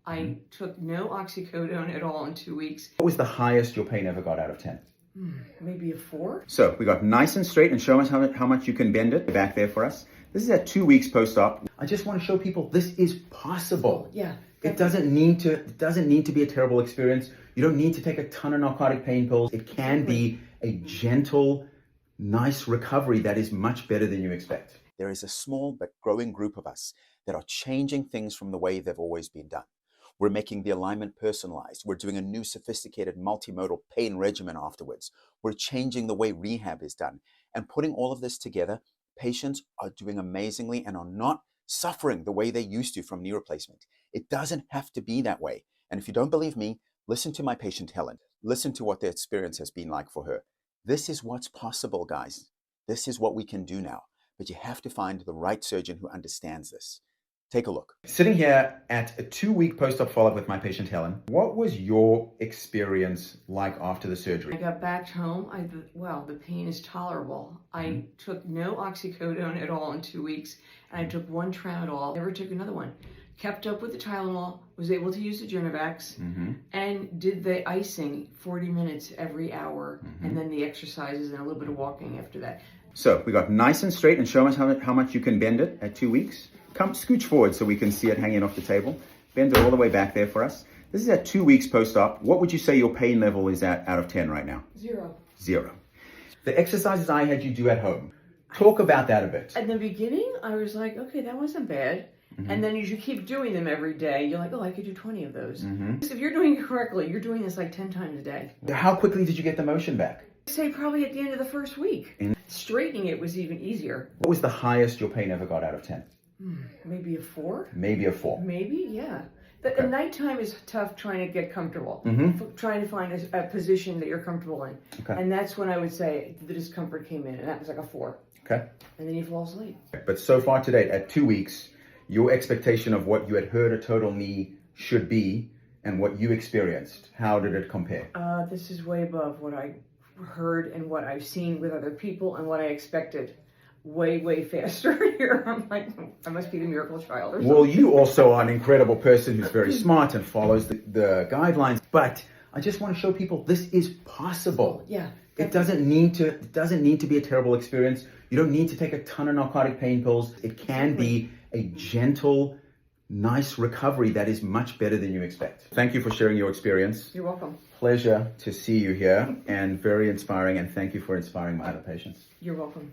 I took no oxycodone at all in 2 weeks. What was the highest your pain ever got out of 10? Maybe a 4. So we got nice and straight, and show us how much you can bend it back there for us. This is at 2 weeks post-op. I just want to show people this is possible. Yeah. It doesn't need to be a terrible experience. You don't need to take a ton of narcotic pain pills. It can be a gentle, nice recovery that is much better than you expect. There is a small but growing group of us that are changing things from the way they've always been done. We're making the alignment personalized. We're doing a new sophisticated multimodal pain regimen afterwards. We're changing the way rehab is done. And putting all of this together, patients are doing amazingly and are not suffering the way they used to from knee replacement. It doesn't have to be that way. And if you don't believe me, listen to my patient Helen. Listen to what their experience has been like for her. This is what's possible, guys. This is what we can do now. But you have to find the right surgeon who understands this. Take a look. Sitting here at a 2-week post-op follow-up with my patient Helen, what was your experience like after the surgery? I got back home. The pain is tolerable. I took no oxycodone at all in 2 weeks, and I took one tramadol. Never took another one. Kept up with the Tylenol, was able to use the Genavax, and did the icing 40 minutes every hour, and then the exercises and a little bit of walking after that. So we got nice and straight, and show us how much you can bend it at 2 weeks. Come scooch forward so we can see it hanging off the table. Bend it all the way back there for us. This is at 2 weeks post-op. What would you say your pain level is at out of 10 right now? 0. 0. The exercises I had you do at home. Talk about that a bit. At the beginning, I was like, okay, that wasn't bad. And then as you keep doing them every day, you're like, oh, I could do 20 of those. If you're doing it correctly, you're doing this like 10 times a day. How quickly did you get the motion back? I'd say probably at the end of the first week. Straightening it was even easier. What was the highest your pain ever got out of 10? Maybe a 4? Maybe a 4. Maybe, yeah. The nighttime is tough trying to get comfortable, trying to find a position that you're comfortable in. And that's when I would say the discomfort came in, and that was like a 4. Okay. And then you fall asleep. But so far to date, at 2 weeks, your expectation of what you had heard a total knee should be and what you experienced, how did it compare? This is way above what I heard and what I've seen with other people and what I expected. Way faster here. I'm like, I must be the miracle child or something. Well, you also are an incredible person who's very smart and follows the guidelines, but I just want to show people this is possible. Yeah. It doesn't need to be a terrible experience. You don't need to take a ton of narcotic pain pills. It can be a gentle, nice recovery that is much better than you expect. Thank you for sharing your experience. You're welcome. Pleasure to see you here and very inspiring, and thank you for inspiring my other patients. You're welcome.